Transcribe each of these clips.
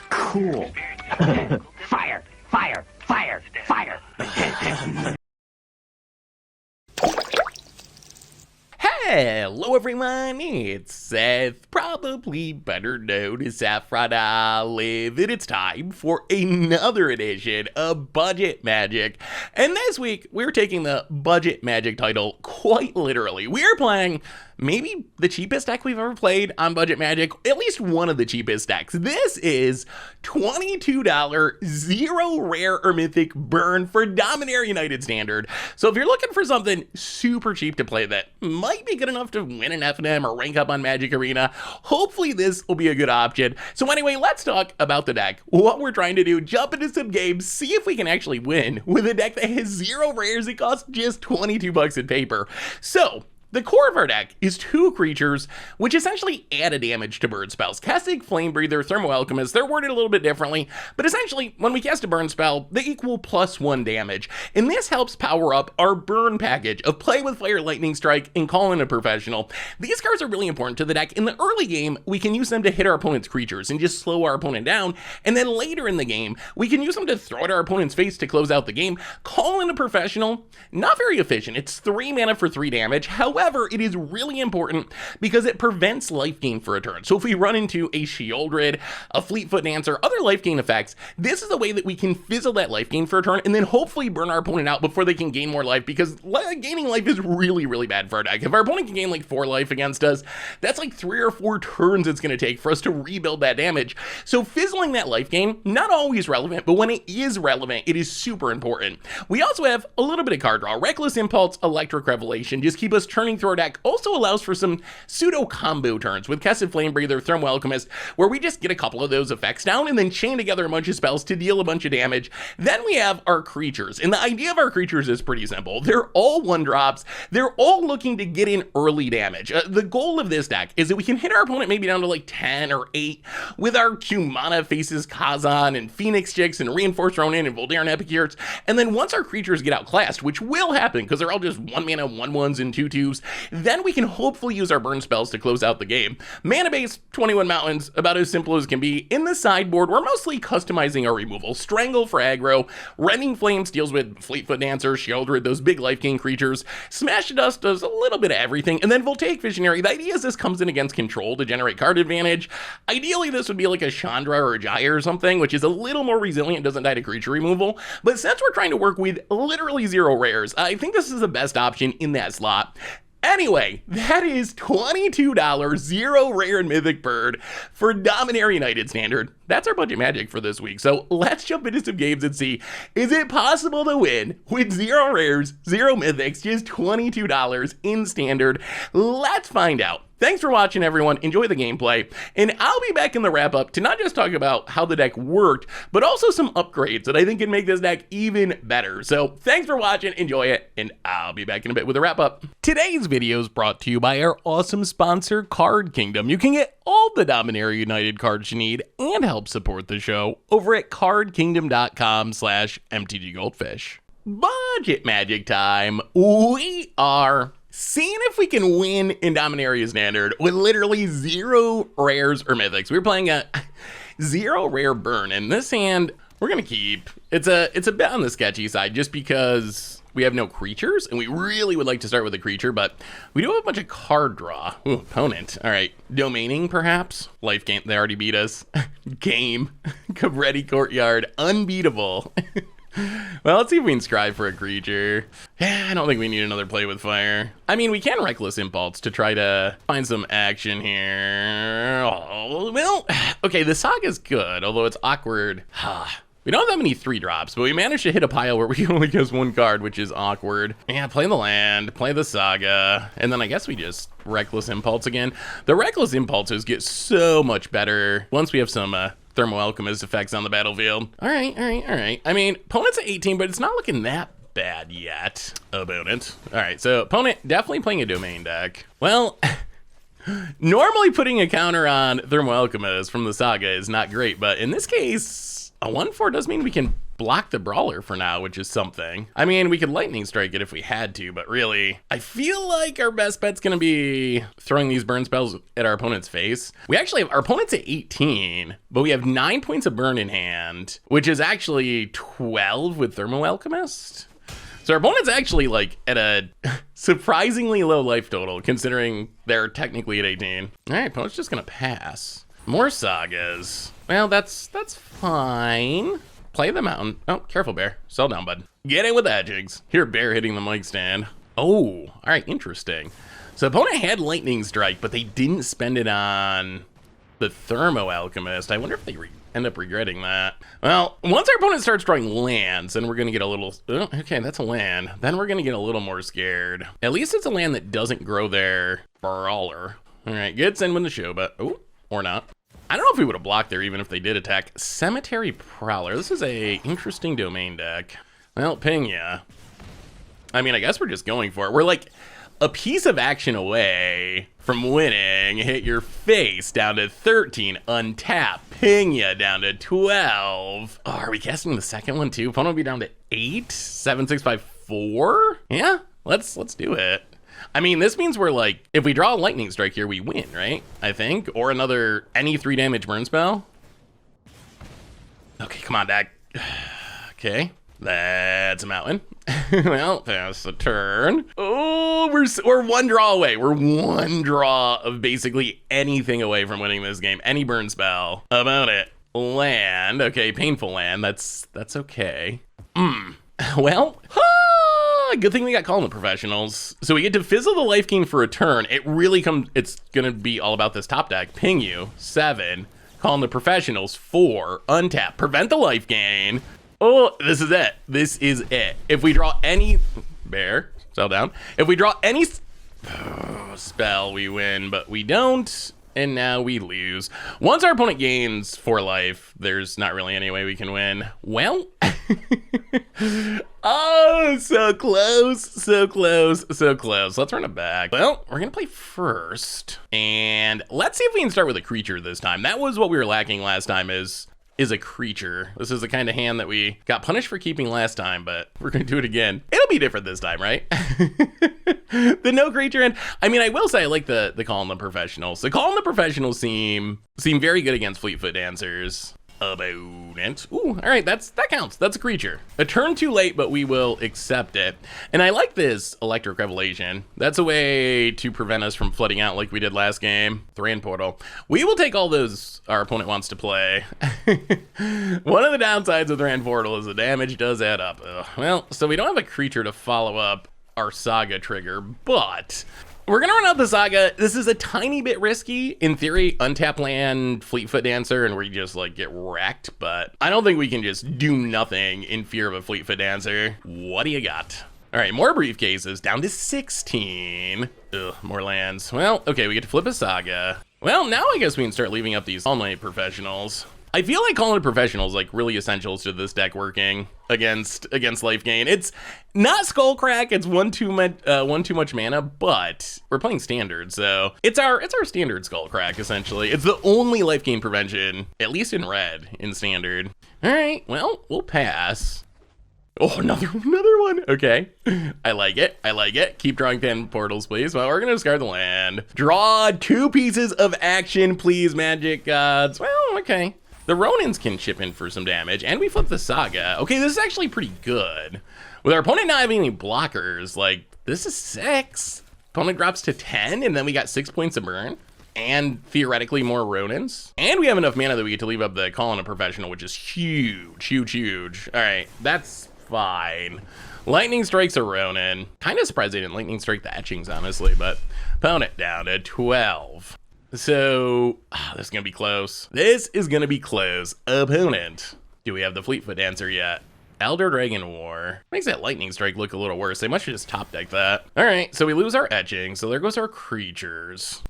Cool. Fire, fire, fire, fire. Hello everyone, it's Seth, probably better known as Saffron Olive, and it's time for another edition of Budget Magic. And this week, we're taking the Budget Magic title quite literally. We're playing maybe the cheapest deck we've ever played on Budget Magic, at least one of the cheapest decks. This is $22 zero rare or mythic burn for Dominaria United Standard. So if you're looking for something super cheap to play that might be good enough to win an FNM or rank up on Magic Arena, hopefully this will be a good option. So anyway, let's talk about the deck. What we're trying to do, jump into some games, see if we can actually win with a deck that has zero rares. It costs just 22 bucks in paper. So the core of our deck is two creatures, which essentially add a damage to burn spells. Casting Flame Breather, Thermal Alchemist, they're worded a little bit differently, but essentially, when we cast a burn spell, they equal +1 damage. And this helps power up our burn package of Play with Fire, Lightning Strike, and Call in a Professional. These cards are really important to the deck. In the early game, we can use them to hit our opponent's creatures and just slow our opponent down. And then later in the game, we can use them to throw at our opponent's face to close out the game. Call in a Professional, not very efficient. It's 3 mana for 3 damage. However, it is really important because it prevents life gain for a turn. So if we run into a Sheoldred, a Fleetfoot Dancer, other life gain effects, this is a way that we can fizzle that life gain for a turn and then hopefully burn our opponent out before they can gain more life, because gaining life is really, really bad for our deck. If our opponent can gain like 4 life against us, that's like 3 or 4 turns it's going to take for us to rebuild that damage. So fizzling that life gain, not always relevant, but when it is relevant, it is super important. We also have a little bit of card draw. Reckless Impulse, Electric Revelation, just keep us turning through our deck. Also allows for some pseudo combo turns with Kessid Flame Breather, Thermal Alchemist, where we just get a couple of those effects down and then chain together a bunch of spells to deal a bunch of damage. Then we have our creatures, and the idea of our creatures is pretty simple. They're all 1-drops. They're all looking to get in early damage. The goal of this deck is that we can hit our opponent maybe down to like 10 or 8 with our Kumana Faces Kazan and Phoenix Chicks and Reinforced Ronin and Voldaren Epicures. And then once our creatures get outclassed, which will happen because they're all just 1 mana 1/1s and 2/2s, then we can hopefully use our burn spells to close out the game. Mana base, 21 mountains, about as simple as can be. In the sideboard, we're mostly customizing our removal. Strangle for aggro, Rending Flames deals with Fleetfoot Dancer, Sheoldred, those big life gain creatures. Smash Dust does a little bit of everything, and then Voltaic Visionary, the idea is this comes in against control to generate card advantage. Ideally, this would be like a Chandra or a Jaya or something, which is a little more resilient, doesn't die to creature removal. But since we're trying to work with literally 0 rares, I think this is the best option in that slot. Anyway, that is $22 zero rare and mythic bird for Dominaria United Standard. That's our Budget Magic for this week. So let's jump into some games and see, is it possible to win with 0 rares, 0 mythics, just $22 in Standard? Let's find out. Thanks for watching, everyone. Enjoy the gameplay. And I'll be back in the wrap-up to not just talk about how the deck worked, but also some upgrades that I think can make this deck even better. So thanks for watching, enjoy it, and I'll be back in a bit with a wrap-up. Today's video is brought to you by our awesome sponsor, Card Kingdom. You can get all the Dominaria United cards you need and help support the show over at cardkingdom.com/MTGGoldfish. Budget Magic time. We are seeing if we can win in Dominaria Standard with literally 0 rares or mythics. We're playing a 0 rare burn, and this hand we're gonna keep. It's a bit on the sketchy side just because we have no creatures, and we really would like to start with a creature, but we do have a bunch of card draw. Ooh, opponent. All right, domaining perhaps. Life gain. They already beat us. Game. Cabretti Courtyard. Unbeatable. Well, let's see if we can scry for a creature. I don't think we need another Play with Fire. I mean, we can Reckless Impulse to try to find some action here. Oh, well, okay, the Saga's good, although it's awkward. We don't have that many 3-drops, but we managed to hit a pile where we can only use 1 card, which is awkward. Yeah, play the land, play the Saga, and then I guess we just Reckless Impulse again. The Reckless Impulses get so much better once we have some Thermal Alchemist effects on the battlefield. All right. I mean, opponent's at 18, but it's not looking that bad yet. Opponent. All right, so opponent definitely playing a domain deck. Well, normally putting a counter on Thermal Alchemist from the Saga is not great, but in this case, a 1/4 does mean we can block the Brawler for now, which is something. I mean, we could Lightning Strike it if we had to, but really, I feel like our best bet's gonna be throwing these burn spells at our opponent's face. We actually have our opponent's at 18, but we have 9 points of burn in hand, which is actually 12 with Thermo Alchemist. So our opponent's actually like at a surprisingly low life total, considering they're technically at 18. All right, opponent's just gonna pass. More sagas. Well, that's fine. Play the mountain. Oh, careful, bear. Sell down, bud. Get in with that, Jigs. Here, bear hitting the mic stand. Oh, all right, interesting. So opponent had Lightning Strike, but they didn't spend it on the Thermo Alchemist. I wonder if they end up regretting that. Well, once our opponent starts drawing lands, then we're gonna get a little, oh, okay, that's a land. Then we're gonna get a little more scared. At least it's a land that doesn't grow their Brawler. All right, gets in with the show, but, oh, or not. I don't know if we would have blocked there even if they did attack. Cemetery Prowler. This is a interesting domain deck. Well, ping ya. I mean, I guess we're just going for it. We're like a piece of action away from winning. Hit your face down to 13. Untap. Ping ya down to 12. Oh, are we casting the second one too? Opponent will be down to 8. 7, 6, 5, 4. Yeah, let's do it. I mean, this means we're like, if we draw a Lightning Strike here, we win, right? I think. Or another, any 3 damage burn spell. Okay, come on, deck. Okay, that's a mountain. Well, pass the turn. Oh, we're one draw away. We're one draw of basically anything away from winning this game. Any burn spell. About it. Land. Okay, painful land. That's okay. Well, good thing we got Calling the Professionals. So we get to fizzle the life gain for a turn. It really it's gonna be all about this top deck. Ping you, 7. Calling the Professionals, 4. Untap, prevent the life gain. Oh, this is it. This is it. If we draw any, bear, sell down. If we draw any spell, we win, but we don't. And now we lose. Once our opponent gains 4 life, there's not really any way we can win. Well, oh, so close, so close, so close. Let's run it back. Well, we're gonna play first. And let's see if we can start with a creature this time. That was what we were lacking last time is a creature. This is the kind of hand that we got punished for keeping last time, but we're gonna do it again. It'll be different this time, right? The no creature hand. I mean, I will say I like the Calling the Professionals. The Calling the Professionals seem very good against Fleetfoot Dancers. Opponent. Ooh, all right, that counts. That's a creature. A turn too late, but we will accept it. And I like this Electric Revelation. That's a way to prevent us from flooding out like we did last game. Thran Portal. We will take all those our opponent wants to play. One of the downsides of Thran Portal is the damage does add up. Ugh. Well, so we don't have a creature to follow up our Saga trigger, but we're gonna run out the Saga. This is a tiny bit risky. In theory, untap land, Fleetfoot Dancer, and we just like get wrecked, but I don't think we can just do nothing in fear of a Fleetfoot Dancer. What do you got? All right, more briefcases, down to 16. Ugh, more lands. Well, okay, we get to flip a Saga. Well, now I guess we can start leaving up these All-Night Professionals. I feel like Calling the Professionals like really essentials to this deck working against life gain. It's not Skullcrack, it's one too much mana, but we're playing standard, so it's our standard Skullcrack essentially. It's the only life gain prevention, at least in red, in standard. All right, well, we'll pass. Oh, another one. Okay, I like it. Keep drawing 10 portals, please. Well, we're gonna discard the land. Draw 2 pieces of action, please, Magic Gods. Well, okay. The Ronins can chip in for some damage, and we flip the Saga. Okay, this is actually pretty good. With our opponent not having any blockers, like, this is 6. Opponent drops to 10, and then we got 6 points of burn, and theoretically more Ronins. And we have enough mana that we get to leave up the Calling a Professional, which is huge, huge, huge. All right, that's fine. Lightning Strikes a Ronin. Kind of surprised they didn't Lightning Strike the Etchings, honestly, but opponent down to 12. So, this is gonna be close. This is gonna be close. Opponent. Do we have the Fleetfoot Dancer yet? Elder Dragon War. Makes that Lightning Strike look a little worse. They must have just top decked that. All right, so we lose our etching, so there goes our creatures.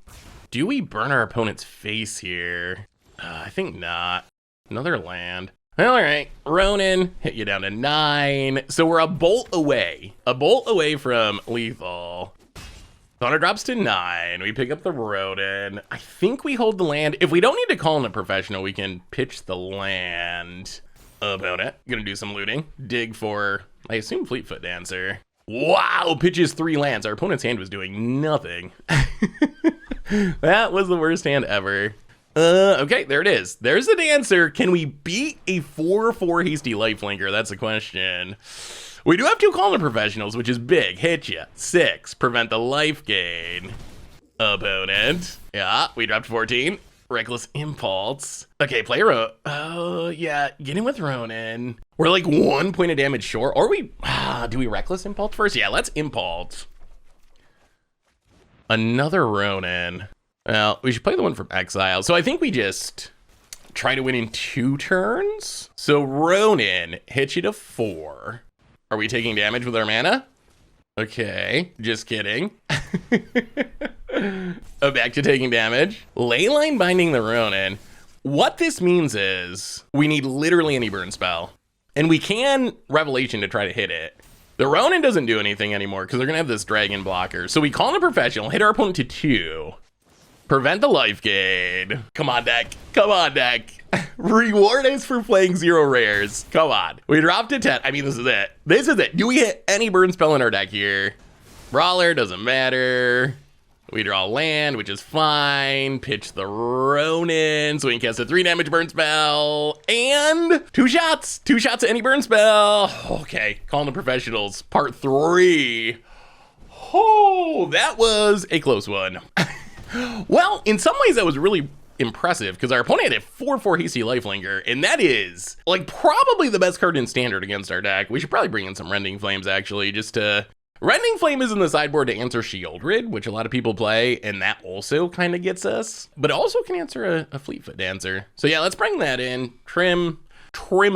Do we burn our opponent's face here? I think not. Another land. Well, all right, Ronin, hit you down to 9. So we're a bolt away from lethal. Thunder drops to 9. We pick up the Rodin. I think we hold the land. If we don't need to call in a professional, we can pitch the land. Opponent, gonna do some looting. Dig for, I assume, Fleetfoot Dancer. Wow, pitches 3 lands. Our opponent's hand was doing nothing. That was the worst hand ever. Okay, there it is. There's the Dancer. Can we beat a 4/4 hasty lifelinker? That's the question. We do have 2 Calling Professionals, which is big. Hit ya. 6. Prevent the life gain. Opponent. Yeah, we dropped 14. Reckless Impulse. Okay, play yeah, get in with Ronin. We're like 1 point of damage short. Or do we Reckless Impulse first? Yeah, let's Impulse. Another Ronin. Well, we should play the one from Exile. So I think we just try to win in 2 turns. So Ronin hits you to 4. Are we taking damage with our mana? Okay, just kidding. Back to taking damage. Leyline binding the Ronin. What this means is we need literally any burn spell. And we can Revelation to try to hit it. The Ronin doesn't do anything anymore because they're going to have this dragon blocker. So we call in a professional, hit our opponent to 2. Prevent the life gain. Come on, deck. Come on, deck. Reward us for playing 0 rares. Come on. We dropped to 10. I mean, this is it. This is it. Do we hit any burn spell in our deck here? Brawler, doesn't matter. We draw land, which is fine. Pitch the Ronin, so we can cast a 3 damage burn spell. And 2 shots. 2 shots at any burn spell. Okay, calling the professionals, part 3. Oh, that was a close one. Well, in some ways that was really impressive because our opponent had a 4/4 hasty lifelinker, and that is like probably the best card in standard against our deck. We should probably bring in some Rending Flames actually, just to... Rending Flame is in the sideboard to answer Shieldred, which a lot of people play, and that also kind of gets us, but it also can answer a Fleetfoot Dancer. So yeah, let's bring that in, trim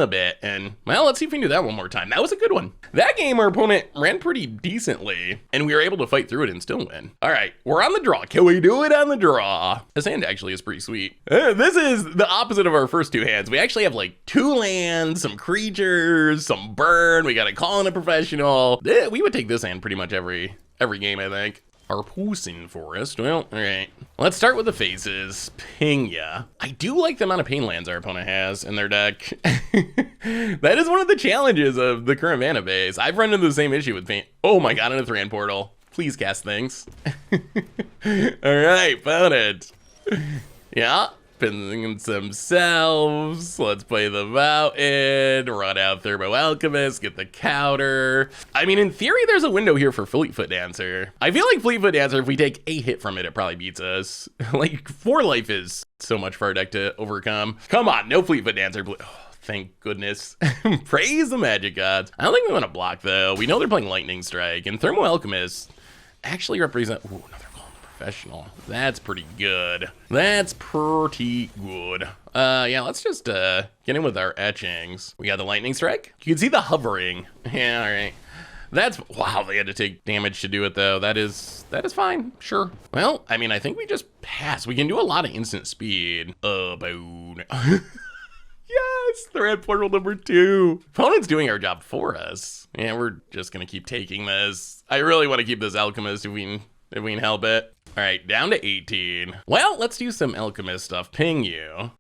a bit, and well, let's see if we can do that one more time. That was a good one. That game, our opponent ran pretty decently, and we were able to fight through it and still win. All right, we're on the draw. Can we do it on the draw? This hand actually is pretty sweet. This is the opposite of our first 2 hands. We actually have like 2 lands, some creatures, some burn. We got a call in a professional. We would take this hand pretty much every game, I think. Our Poison Forest. Well, all right. Let's start with the faces. Ping ya. I do like the amount of pain lands our opponent has in their deck. That is one of the challenges of the current mana base. I've run into the same issue with pain. Oh my god, in a Thran portal. Please cast things. All right, found it. Yeah. Pinning themselves. Let's play the Mountain, run out Thermo Alchemist, get the counter. I mean, in theory, there's a window here for Fleetfoot Dancer. I feel like Fleetfoot Dancer, if we take a hit from it, it probably beats us. Like, 4 life is so much for our deck to overcome. Come on, no Fleetfoot Dancer. Oh, thank goodness. Praise the magic gods. I don't think we want to block, though. We know they're playing Lightning Strike, and Thermo Alchemist actually represent... Ooh, another professional. That's pretty good. That's pretty good. Yeah, let's just get in with our etchings. We got the Lightning Strike. You can see the hovering. Yeah, all right. That's, wow, they had to take damage to do it though. That is fine, sure. Well, I mean, I think we just pass. We can do a lot of instant speed. Boon. Yes, thread portal number 2. Opponent's doing our job for us. Yeah, we're just gonna keep taking this. I really want to keep this Alchemist if we can help it. All right, down to 18. Well, let's do some Alchemist stuff. Ping you.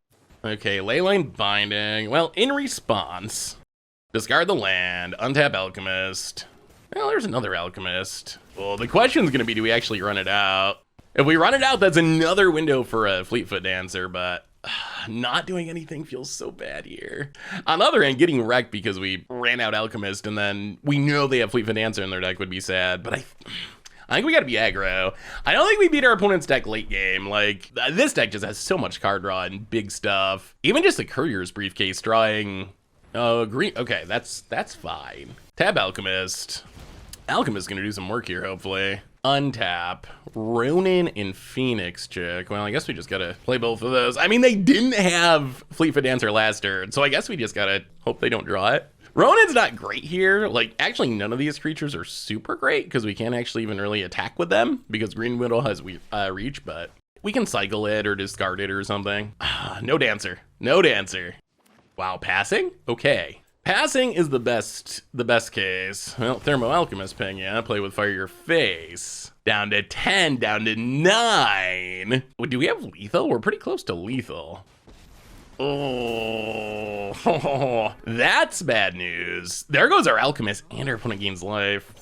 Okay, Leyline Binding. Well, in response, discard the land, untap Alchemist. Well, there's another Alchemist. Well, the question's gonna be, do we actually run it out? If we run it out, that's another window for a Fleetfoot Dancer, but not doing anything feels so bad here. On the other hand, getting wrecked because we ran out Alchemist and then we know they have Fleetfoot Dancer in their deck would be sad, but I think we gotta be aggro. I don't think we beat our opponent's deck late game. Like, this deck just has so much card draw and big stuff. Even just the Courier's Briefcase drawing, green, okay, that's fine. Tab Alchemist. Alchemist's gonna do some work here, hopefully. Untap, Ronin and Phoenix Chick. Well, I guess we just gotta play both of those. I mean, they didn't have Fleetfoot Dancer last turn, so I guess we just gotta hope they don't draw it. Ronin's not great here. Like, actually, none of these creatures are super great because we can't actually even really attack with them because Green Widow has reach, but we can cycle it or discard it or something. No Dancer. No Dancer. Wow, passing? Okay. Passing is the best case. Well, Thermo Alchemist ping, yeah. Play with Fire Your Face. Down to 10, down to 9. Do we have lethal? We're pretty close to lethal. Oh, Oh, that's bad news. There goes our Alchemist and our opponent gains life.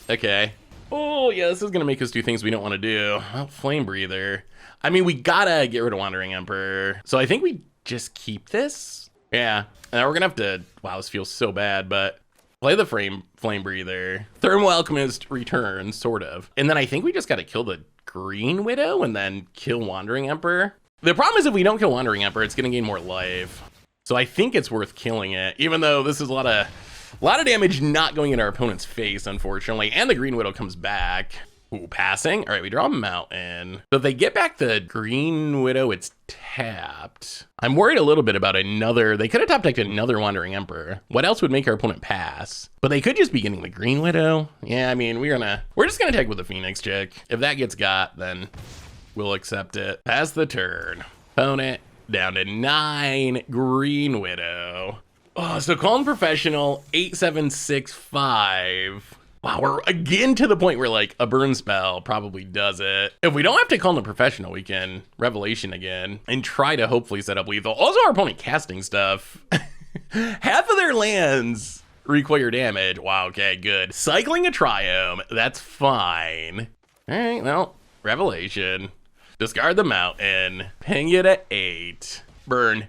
Okay. Oh, yeah, this is going to make us do things we don't want to do. Well, Flame Breather. I mean, we gotta get rid of Wandering Emperor. So I think we just keep this. Yeah. And we're going to have to... Wow, this feels so bad, but... Play the Flame Breather. Thermal Alchemist returns, sort of. And then I think we just got to kill the Green Widow and then kill Wandering Emperor. The problem is if we don't kill Wandering Emperor, it's going to gain more life. So I think it's worth killing it, even though this is a lot of damage not going in our opponent's face, unfortunately. And the Green Widow comes back. Ooh, passing. All right, we draw a Mountain. So if they get back the Green Widow, it's tapped. I'm worried a little bit about another. They could have top decked another Wandering Emperor. What else would make our opponent pass? But they could just be getting the Green Widow. Yeah, I mean, we're just gonna attack with the Phoenix chick. If that gets got, then we'll accept it. Pass the turn. Opponent down to 9. Green Widow. Oh, so Calling Professional 8765. Wow, we're again to the point where like a burn spell probably does it. If we don't have to call the Professional, we can Revelation again and try to hopefully set up lethal. Also, our opponent casting stuff. Half of their lands require damage. Wow, okay, good. Cycling a Triome, that's fine. All right, well, Revelation. Discard the Mountain. Ping it at 8. Burn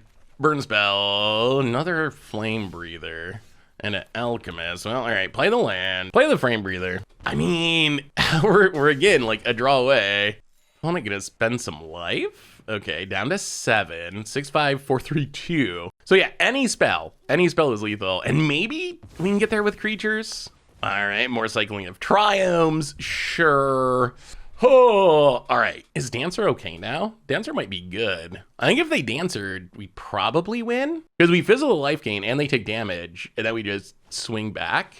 spell. Another Flame Breather. And an Alchemist. Well, all right, play the land. Play the Flame Breather. I mean, we're again like a draw away. I'm gonna spend some life. Okay, down to 7. 6, 5, 4, 3, 2. So yeah, any spell is lethal. And maybe we can get there with creatures. All right, more cycling of Triomes. Sure. Oh, all right. Is Dancer okay now? Dancer might be good. I think if they Dancered, we probably win. Because we fizzle the life gain and they take damage, and then we just swing back.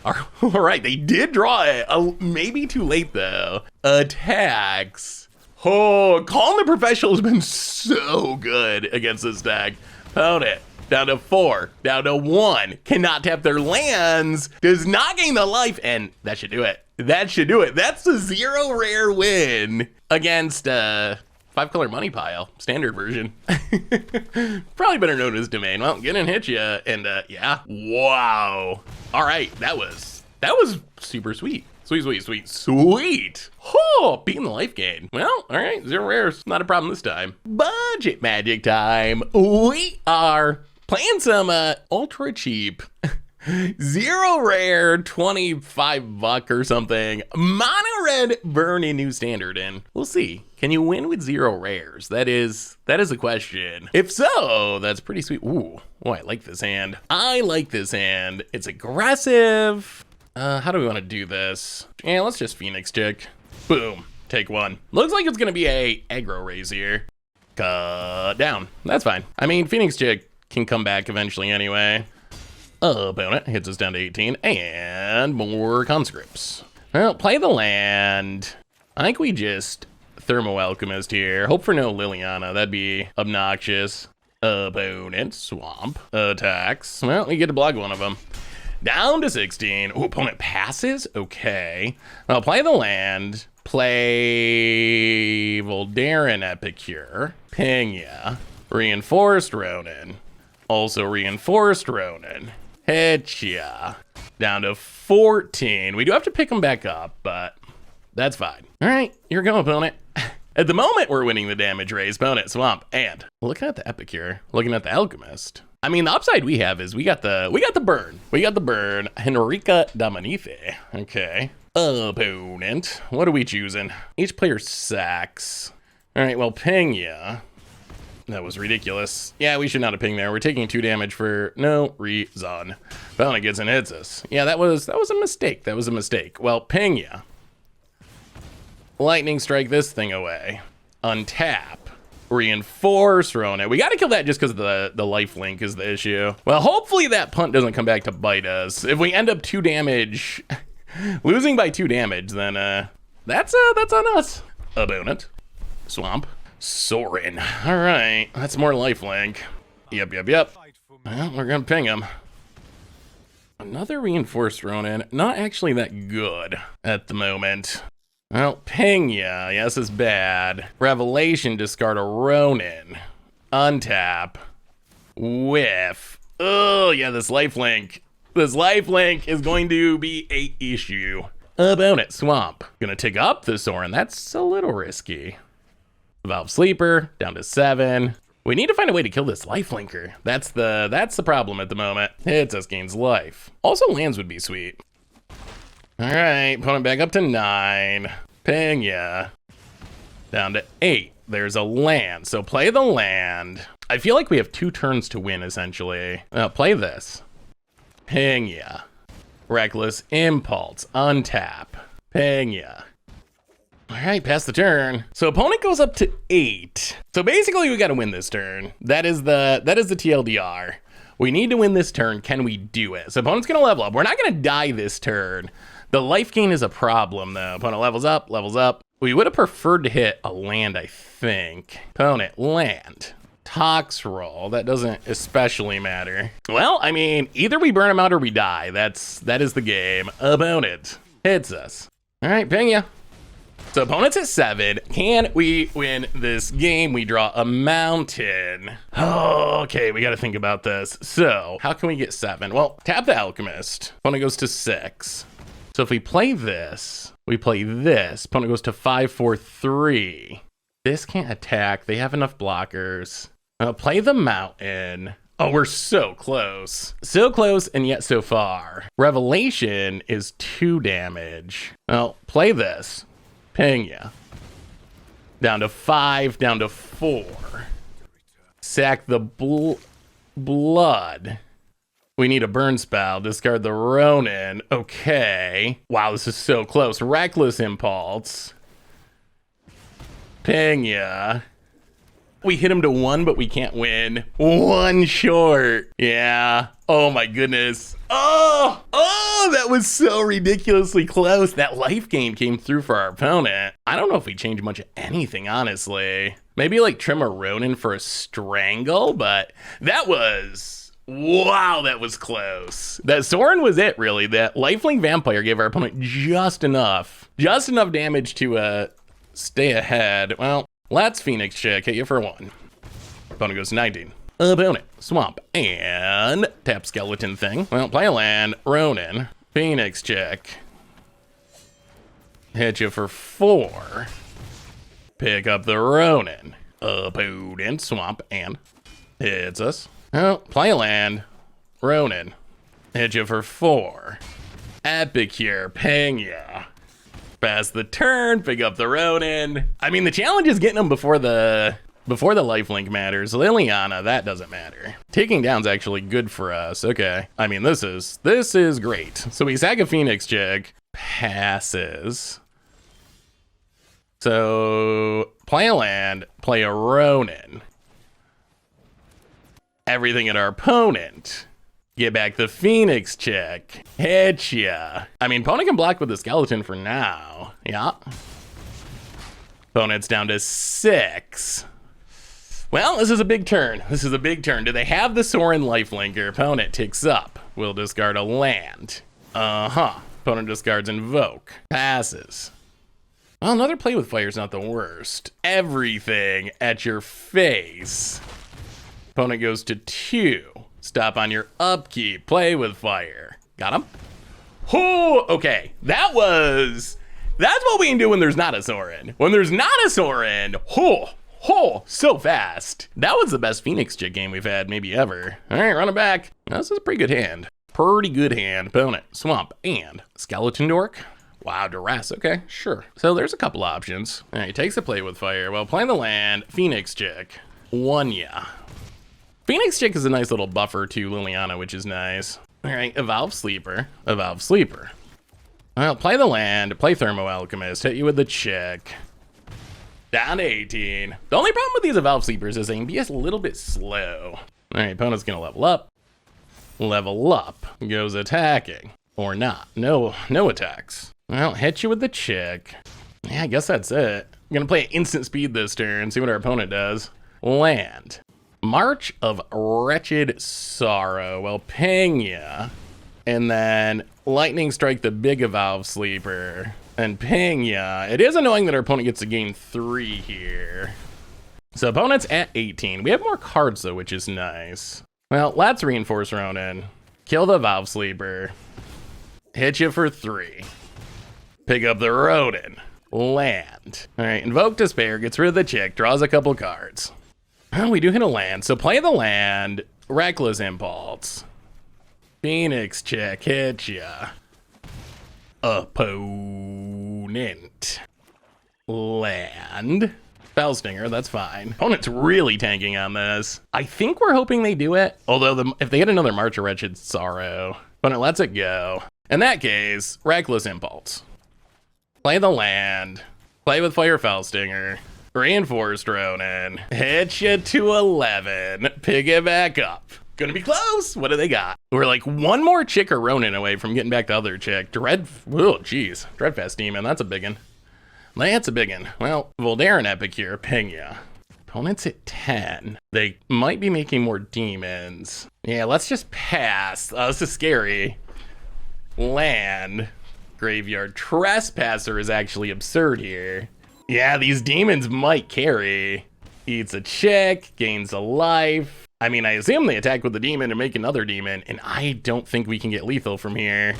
All right, they did draw it. Maybe too late, though. Attacks. Oh, Calling the Professional has been so good against this deck. Opponent. Down to 4, down to 1. Cannot tap their lands. Does not gain the life, and that should do it. That should do it. That's the 0 rare win against 5-color Money Pile, standard version. Probably better known as Domain. Well, get in, hit ya, and yeah. Wow. All right, that was super sweet. Sweet. Oh, beating the life gain. Well, all right, 0 rares. Not a problem this time. Budget Magic time. We are playing some ultra cheap 0 rare, $25 or something. Mono red burn a new standard in. We'll see. Can you win with 0 rares? That is a question. If so, that's pretty sweet. Ooh, oh, I like this hand. It's aggressive. How do we want to do this? Yeah, let's just Phoenix chick. Boom. Take 1. Looks like it's gonna be a aggro raise here. Cut down. That's fine. I mean, Phoenix chick can come back eventually anyway. Opponent hits us down to 18, and more conscripts. Well, play the land. I think we just Thermo Alchemist here. Hope for no Liliana. That'd be obnoxious. Opponent swamp attacks. Well, we get to block one of them. Down to 16. Ooh, opponent passes? Okay. Well, play the land. Play Voldaren Epicure. Pina. Reinforced Ronin. Also Reinforced Ronin. Hitcha. Down to 14. We do have to pick them back up, but that's fine. All right, here we go, opponent. At the moment, we're winning the damage raise. Opponent, swamp, and looking at the Epicure, looking at the Alchemist. I mean, the upside we have is we got the burn. We got the burn. Henrica Dominife. Okay. Opponent. What are we choosing? Each player sacks. All right, well, Pena. That was ridiculous. Yeah, we should not have pinged there. We're taking 2 damage for no reason. Opponent gets and hits us. Yeah, that was a mistake. Well, Pena. Lightning strike this thing away. Untap. Reinforce Ronin. We got to kill that just because the life link is the issue. Well, hopefully that punt doesn't come back to bite us. If we end up 2 damage, losing by 2 damage, then that's on us. Opponent. Swamp. Sorin. All right, that's more life link. Yep. Well, we're gonna ping him. Another Reinforced Ronin. Not actually that good at the moment. Well, ping ya. Yeah, this is bad. Revelation, discard a Ronin. Untap. Whiff. Oh, yeah, this lifelink. This lifelink is going to be a issue. Opponent swamp. Gonna take up the Sorin. That's a little risky. Valve Sleeper, down to 7. We need to find a way to kill this lifelinker. That's the problem at the moment. Hits us, gains life. Also, lands would be sweet. All right, opponent back up to 9. Ping ya. Down to 8. There's a land, so play the land. I feel like we have 2 turns to win, essentially. Play this. Ping ya. Reckless Impulse, untap. Ping ya. All right, pass the turn. So opponent goes up to 8. So basically we gotta win this turn. That is the TLDR. We need to win this turn. Can we do it? So opponent's gonna level up. We're not gonna die this turn. The life gain is a problem though. Opponent levels up, levels up. We would have preferred to hit a land, I think. Opponent, land. Tox roll, that doesn't especially matter. Well, I mean, either we burn him out or we die. That is the game. Opponent hits us. All right, ping ya. So opponent's at 7. Can we win this game? We draw a mountain. Oh, okay, we gotta think about this. So how can we get 7? Well, tap the Alchemist. Opponent goes to 6. So if we play this, we play this. Opponent goes to 5, 4, 3. This can't attack. They have enough blockers. Play the mountain. Oh, we're so close. So close and yet so far. Revelation is 2 damage. Well, play this. Ping ya. Down to 5, down to 4. Sack the blood. We need a burn spell. Discard the Ronin. Okay. Wow, this is so close. Reckless Impulse. Ping ya. We hit him to 1, but we can't win. 1 short. Yeah. Oh my goodness. Oh, that was so ridiculously close. That life gain came through for our opponent. I don't know if we changed much of anything, honestly. Maybe like trim a Ronin for a strangle, but that was, wow, that was close. That Sorin was it, really. That lifelink vampire gave our opponent just enough damage to stay ahead. Well, let's Phoenix check, hit you for 1. Opponent goes 19. Opponent, swamp, and tap skeleton thing. Well, play a land, Ronin, Phoenix check. Hit you for 4. Pick up the Ronin. Opponent, swamp, and hits us. Well, play a land, Ronin. Hit you for 4. Epicure, ping ya. Pass the turn, pick up the Ronin. I mean, the challenge is getting them before the lifelink matters. Liliana, that doesn't matter. Taking down's actually good for us. Okay. I mean, this is great. So we sack a Phoenix check, passes. So play a land, play a Ronin. Everything at our opponent. Get back the Phoenix check. Hit ya. I mean, opponent can block with the skeleton for now. Yeah. Opponent's down to 6. Well, this is a big turn. This is a big turn. Do they have the Sorin lifelinker? Opponent ticks up. We'll discard a land. Opponent discards Invoke. Passes. Well, another play with fire is not the worst. Everything at your face. Opponent goes to 2. Stop on your upkeep. Play with fire. Got him? Oh, okay. That's what we can do when there's not a Sorin. When there's not a Sorin, so fast. That was the best Phoenix Chick game we've had maybe ever. All right, run it back. This is a pretty good hand. Pretty good hand. Opponent, swamp, and skeleton dork. Wow, duress. Okay, sure. So there's a couple options. All right, takes a play with fire. Well, playing the land, Phoenix Chick. One ya. Phoenix Chick is a nice little buffer to Liliana, which is nice. All right, Evolve Sleeper. Evolve Sleeper. Well, play the land, play Thermo Alchemist, hit you with the chick. Down to 18. The only problem with these Evolve Sleepers is they can be a little bit slow. All right, opponent's gonna level up. Level up. Goes attacking. Or not. No attacks. Well, hit you with the chick. Yeah, I guess that's it. I'm gonna play instant speed this turn, see what our opponent does. Land. March of Wretched Sorrow. Well, ping ya. And then Lightning Strike the big Evolve Sleeper. And ping ya. It is annoying that our opponent gets to gain 3 here. So opponent's at 18. We have more cards though, which is nice. Well, let's reinforce Ronin. Kill the Valve Sleeper. Hit you for 3. Pick up the Ronin. Land. All right, Invoke Despair, gets rid of the chick, draws a couple cards. Oh, we do hit a land, so play the land. Reckless Impulse. Phoenix chick, hit ya. Opponent. Land. Spellstinger, that's fine. Opponent's really tanking on this. I think we're hoping they do it, although if they get another March of Wretched Sorrow, opponent lets it go. In that case, Reckless Impulse. Play the land. Play with Fire Fellstinger. Reinforced Ronin. Hit you to 11. Pick it back up. Gonna be close. What do they got? We're like one more chick or Ronin away from getting back to other chick. Dreadfast Demon, that's a big one. That's a big one. Well, Voldaren Epicure, ping ya. Opponent's at 10. They might be making more demons. Yeah, let's just pass. Oh, this is scary. Land. Graveyard. Trespasser is actually absurd here. Yeah, these demons might carry. Eats a chick, gains a life. I mean, I assume they attack with the demon and make another demon, and I don't think we can get lethal from here.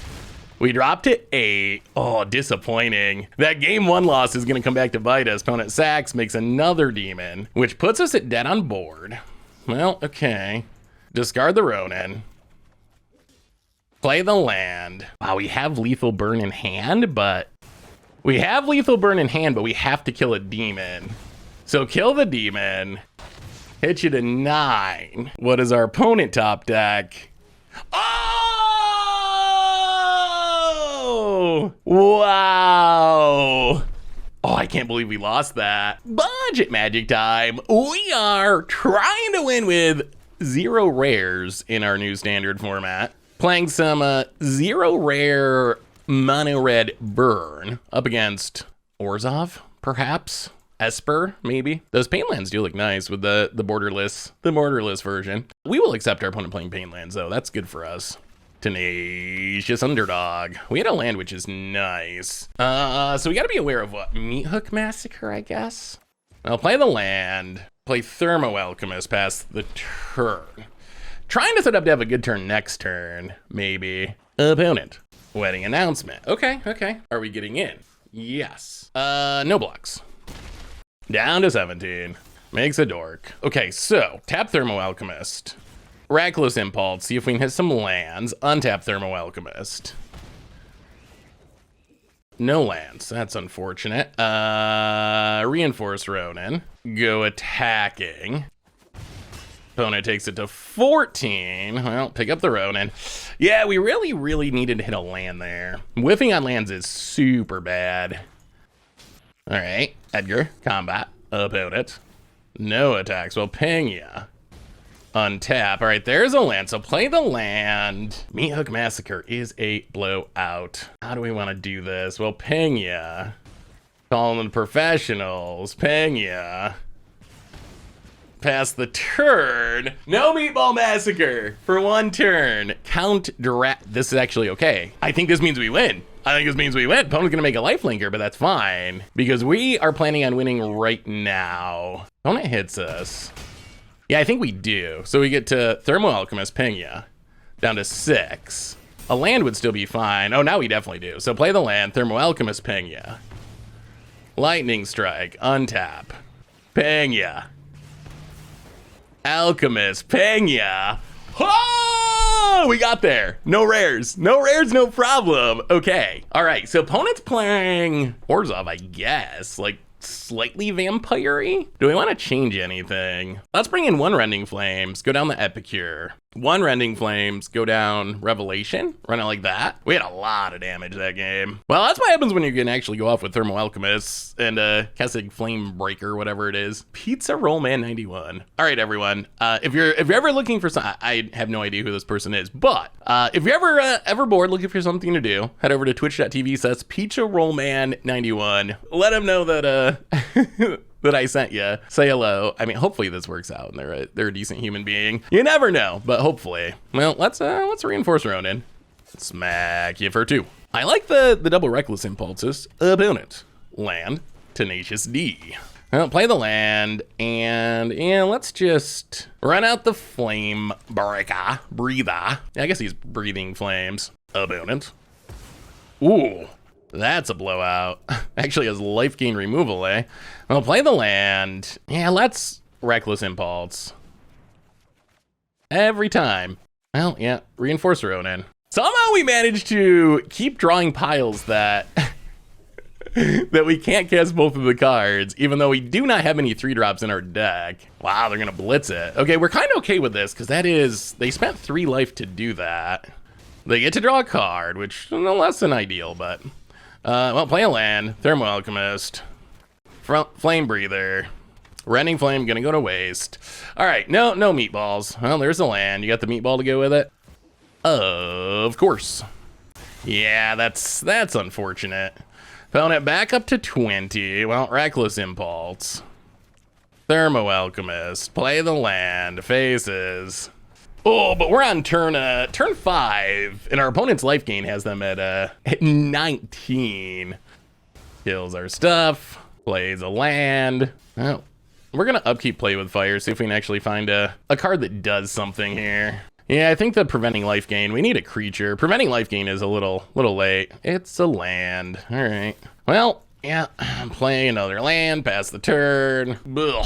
We dropped to 8. Oh, disappointing. That game 1 loss is going to come back to bite us. Opponent sacks, makes another demon, which puts us at dead on board. Well, okay. Discard the Ronin. Play the land. Wow, we have lethal burn in hand, but we have to kill a demon. So kill the demon. Hit you to 9. What is our opponent top deck? Oh! Wow! Oh, I can't believe we lost that. Budget Magic time. We are trying to win with 0 rares in our new standard format. Playing some 0 rare mono red burn up against Orzhov, perhaps. Esper, maybe. Those Painlands do look nice with the borderless version. We will accept our opponent playing Painlands though. That's good for us. Tenacious Underdog. We had a land, which is nice. So we got to be aware of what? Meat Hook Massacre, I guess. I'll play the land. Play Thermo Alchemist past the turn. Trying to set up to have a good turn next turn, maybe. Opponent. Wedding Announcement. Okay. Are we getting in? Yes. No blocks. Down to 17. Makes a dork. Okay, so tap Thermo Alchemist. Reckless Impulse. See if we can hit some lands. Untap Thermo Alchemist. No lands. That's unfortunate. Reinforce Ronin. Go attacking. Opponent takes it to 14. Well, pick up the Ronin. Yeah, we really needed to hit a land there. Whiffing on lands is super bad. All right, Edgar, combat, opponent. No attacks, well, ping ya. Untap, all right, there's a land, so play the land. Meat Hook Massacre is a blowout. How do we want to do this? Well, ping ya. Call them professionals, ping ya. Pass the turn. No Meatball Massacre for 1 turn. This is actually okay. I think this means we win. Opponent's gonna make a lifelinker, but that's fine because we are planning on winning right now. Opponent hits us. Yeah, I think we do. So we get to Thermo Alchemist, ping ya. Down to 6. A land would still be fine. Oh, now we definitely do. So play the land, Thermo Alchemist, ping ya. Lightning Strike, untap. Ping ya. Alchemist, ping ya. Oh, we got there. No rares, no problem. Okay, all right, so opponent's playing Orzhov, I guess, like slightly vampire-y. Do we want to change anything? Let's bring in 1 Rending Flames, go down the Epicure. 1 Rending Flames, go down Revelation, run it like that. We had a lot of damage that game. Well, that's what happens when you can actually go off with Thermo Alchemist and Kessig Flame Breaker, whatever it is. Pizza Rollman 91. All right, everyone. If you're ever looking for some, I have no idea who this person is, but if you're ever bored looking for something to do, head over to twitch.tv/Pizza Rollman 91. Let him know that that I sent you. Say hello. I mean, hopefully this works out and they're a decent human being. You never know, but hopefully. Well, let's reinforce Ronin. Smack you for 2. I like the double Reckless Impulses. Opponent. Land. Tenacious D. Well, play the land, and yeah, let's just run out the flame breather. I guess he's breathing flames. Opponent. Ooh, that's a blowout. Actually has life gain removal, eh? Well, play the land. Yeah, let's reckless impulse. Every time. Well, yeah, reinforce Ronin. Somehow we managed to keep drawing piles that that we can't cast both of the cards, even though we do not have any 3-drops in our deck. Wow, they're gonna blitz it. Okay, we're kind of okay with this, because that is, they spent 3 life to do that. They get to draw a card, which is no less than ideal, but well, play a land, Thermo Alchemist, Flame Breather, Rending Flame, gonna go to waste. All right, no meatballs. Well, there's a land. You got the meatball to go with it? Of course. Yeah, that's unfortunate. Found it back up to 20. Well, Reckless Impulse. Thermo Alchemist. Play the land. Faces. Oh, but we're on turn 5, and our opponent's life gain has them at 19. Kills our stuff. Plays a land. Oh, we're gonna upkeep Play with Fire, see if we can actually find a card that does something here. Yeah, I think the preventing life gain, we need a creature. Preventing life gain is a little late. It's a land. All right. Well, yeah, I'm playing another land, pass the turn. Bull,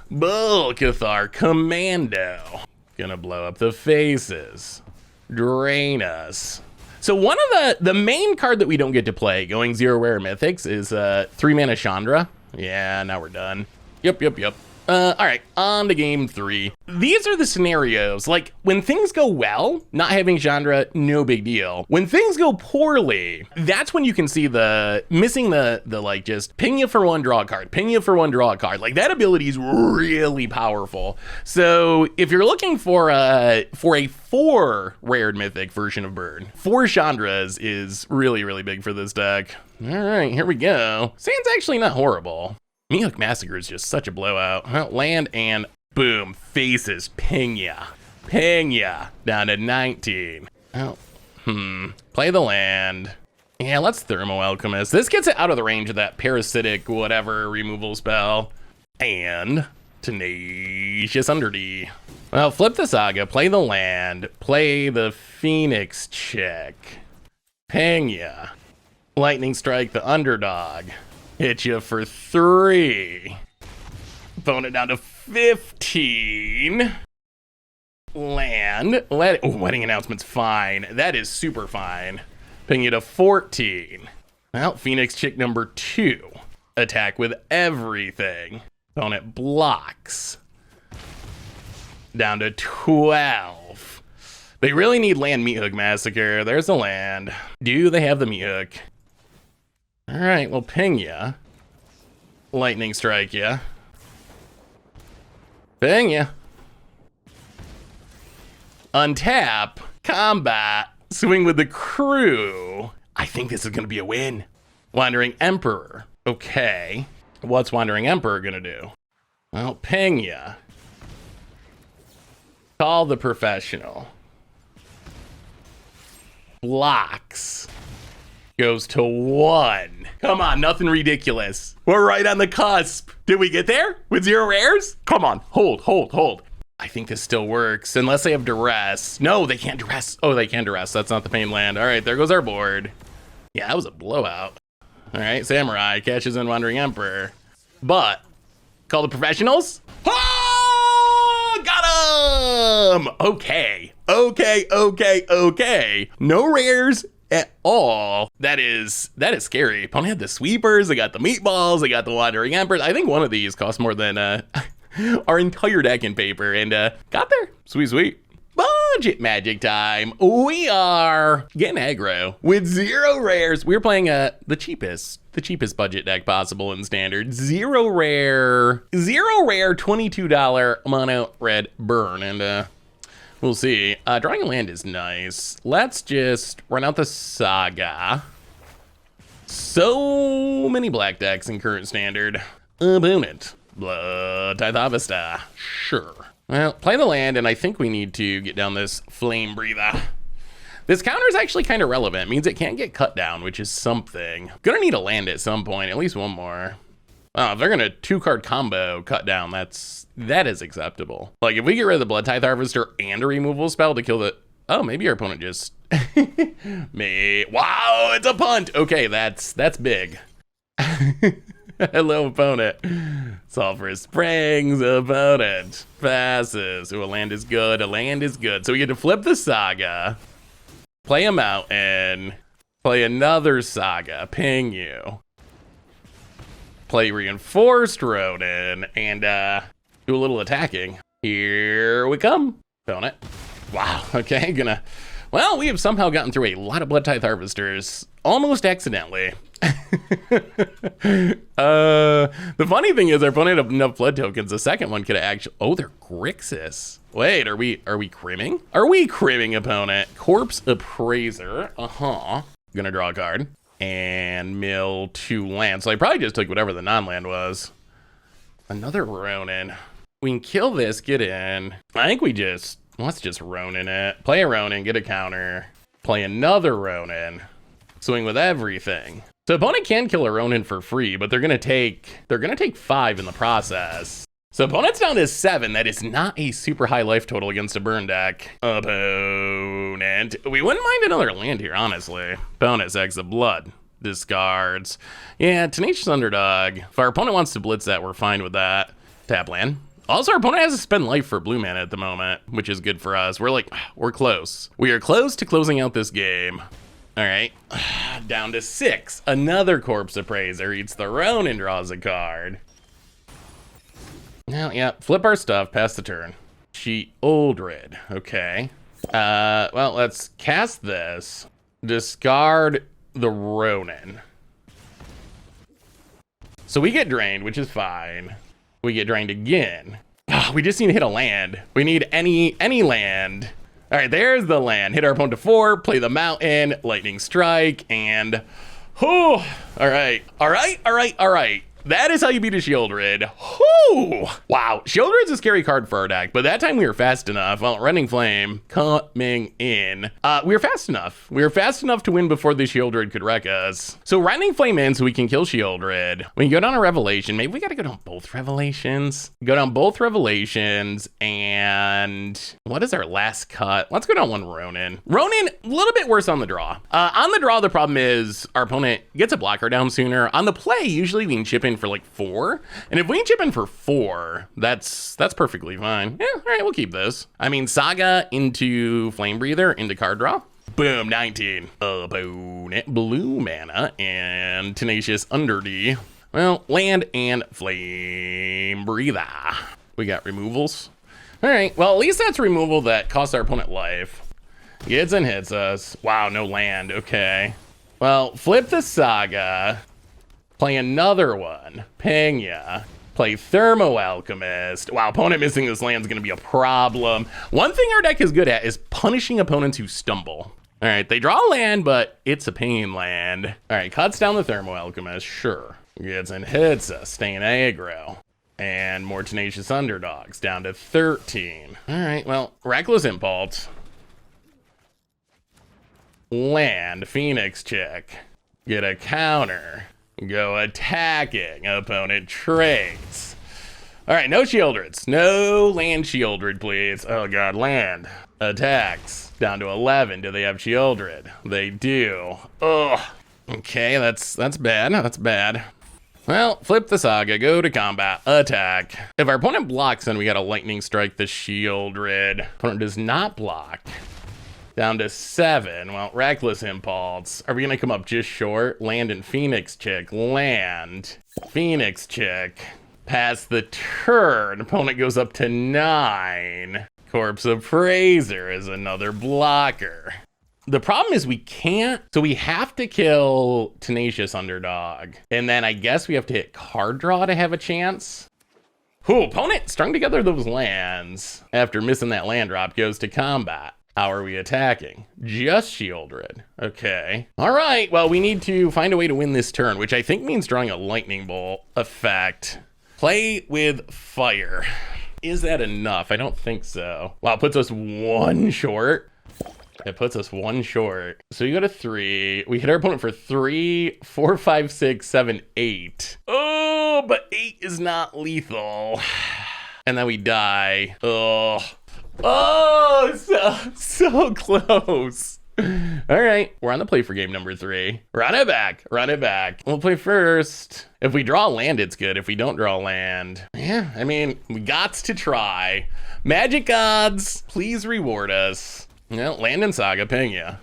Cathar Commando. Gonna blow up the faces. Drain us. So one of the main card that we don't get to play going 0 rare mythics is 3-mana Chandra. Yeah, now we're done. Yep. All right, on to game 3. These are the scenarios, like when things go well, not having Chandra, no big deal. When things go poorly, that's when you can see the missing the like just ping you for 1, draw a card, ping you for 1, draw a card. Like that ability is really powerful. So if you're looking for a 4 rared mythic version of Burn, 4 Chandras is really big for this deck. All right, here we go. Sand's actually not horrible. Meathook Massacre is just such a blowout. Well, land and boom, faces, ping ya, down to 19. Oh, play the land. Yeah, let's Thermo Alchemist. This gets it out of the range of that parasitic whatever removal spell. And Tenacious Underdy. Well, flip the Saga, play the land, play the Phoenix Chick. Ping ya. Lightning Strike the Underdog. Hit you for 3. Phone it down to 15. Land. Wedding Announcement's fine. That is super fine. Ping you to 14. Well, Phoenix Chick number 2. Attack with everything. Opponent blocks. Down to 12. They really need land Meathook Massacre. There's the land. Do they have the Meathook? All right, well, ping ya. Lightning Strike ya. Ping ya. Untap. Combat. Swing with the crew. I think this is going to be a win. Wandering Emperor. Okay. What's Wandering Emperor going to do? Well, ping ya. Call the Professional. Blocks. Goes to 1. Come on, nothing ridiculous. We're right on the cusp. Did we get there with 0 rares? Come on, hold. I think this still works, unless they have Duress. No, they can't Duress. Oh, they can Duress. That's not the Pain land. All right, there goes our board. Yeah, that was a blowout. All right, Samurai catches in Wandering Emperor. But, call the Professionals? Oh, got him! Okay. No rares at all. That is scary. Opponent had the sweepers, they got the meatballs, they got the Wandering Emperors. I think one of these cost more than our entire deck in paper, and got there. Sweet. Budget Magic time. We are getting aggro with 0 rares. We're playing the cheapest budget deck possible in Standard. 0 rare $22 mono red burn, and we'll see. Drawing a land is nice. Let's just run out the Saga. So many black decks in current Standard. Opponent. Blood Tithe Harvester. Sure. Well, play the land, and I think we need to get down this Flame Breather. This counter is actually kind of relevant. It means it can't get cut down, which is something. Gonna need a land at some point, at least one more. Oh, if they're gonna 2-card combo cut down, that is acceptable. Like if we get rid of the Blood Tithe Harvester and a removal spell to kill the, oh, maybe our opponent just, wow, it's a punt. Okay, that's big. Hello, opponent. Sulfur Springs, opponent passes. Ooh, a land is good, a land is good. So we get to flip the Saga, play a Mountain, play another Saga, ping you, play Reinforced Rodent, and do a little attacking. Here we come, opponent. Wow, okay, well, we have somehow gotten through a lot of Blood Tithe Harvesters, almost accidentally. The funny thing is our opponent had enough blood tokens. The second one could have actually, oh, they're Grixis. Wait, are we crimming? Are we crimming, opponent? Corpse Appraiser, Gonna draw a card and mill 2 lands. So I probably just took whatever the non-land was. Another Ronin. We can kill this, get in. I think let's just Ronin it. Play a Ronin, get a counter. Play another Ronin. Swing with everything. So opponent can kill a Ronin for free, but they're gonna take 5 in the process. So opponent's down to 7. That is not a super high life total against a burn deck. Opponent. We wouldn't mind another land here, honestly. Opponent Eggs of Blood. Discards. Yeah, Tenacious Underdog. If our opponent wants to blitz that, we're fine with that. Tap land. Also, our opponent has to spend life for blue mana at the moment, which is good for us. We're close. We are close to closing out this game. All right, down to 6. Another Corpse Appraiser eats the Ronin, draws a card. Now, yeah, flip our stuff, pass the turn. Sheoldred, okay. Well, let's cast this. Discard the Ronin. So we get drained, which is fine. We get drained again. We just need to hit a land. We need any land. All right, there's the land. Hit our opponent to 4, play the Mountain, Lightning Strike, and all right. That is how you beat a Sheoldred. Whoo! Wow, Sheoldred's a scary card for our deck, but that time we were fast enough. Well, Rending Flame coming in. We were fast enough. We were fast enough to win before the Sheoldred could wreck us. So Rending Flame in so we can kill Sheoldred. We can go down a Revelation. Maybe we gotta go down both Revelations. Go down both Revelations, and what is our last cut? Let's go down one Ronin. Ronin, a little bit worse on the draw. On the draw, the problem is our opponent gets a blocker down sooner. On the play, usually we can chip in for like 4, and if we can chip in for 4, that's perfectly fine. Yeah, all right, we'll keep this. I mean, Saga into Flame Breather into card draw. Boom, 19. Opponent blue mana and Tenacious Underd. Well, land and Flame Breather. We got removals. All right, well, at least that's removal that costs our opponent life. Gets and hits us. Wow, no land. Okay. Well, flip the Saga. Play another one. Ping ya. Play Thermo Alchemist. Wow, opponent missing this land is going to be a problem. One thing our deck is good at is punishing opponents who stumble. All right, they draw a land, but it's a pain land. All right, cuts down the Thermo Alchemist. Sure. Gets and hits us. Staying aggro. And more Tenacious Underdogs. Down to 13. All right, well, Reckless Impulse. Land. Phoenix Chick. Get a counter. Go attacking. Opponent trades. All right, no Sheoldreds. No land Sheoldred, please. Oh god, land. Attacks. Down to 11. Do they have Sheoldred? They do. Ugh. Okay, that's bad. That's bad. Well, flip the Saga, go to combat, attack. If our opponent blocks, then we got a Lightning Strike the Sheoldred. Opponent does not block. Down to 7. Well, Reckless Impulse. Are we gonna come up just short? Land and Phoenix Chick. Land. Phoenix Chick. Pass the turn. Opponent goes up to 9. Corpse Appraiser is another blocker. The problem is we can't, so we have to kill Tenacious Underdog. And then I guess we have to hit card draw to have a chance. Ooh, opponent strung together those lands. After missing that land drop, goes to combat. How are we attacking? Just Sheoldred. Okay. All right, well, we need to find a way to win this turn, which I think means drawing a Lightning Bolt effect. Play with fire. Is that enough? I don't think so. Wow, it puts us 1 short. It puts us 1 short. So we go to 3. We hit our opponent for 3, 4, 5, 6, 7, 8. Oh, but 8 is not lethal. And then we die. Oh, so close. All right, we're on the play for game number 3. Run it back, run it back. We'll play first. If we draw land, it's good. If we don't draw land, yeah, I mean, we gots to try. Magic gods, please reward us. No, land and Saga, ping ya.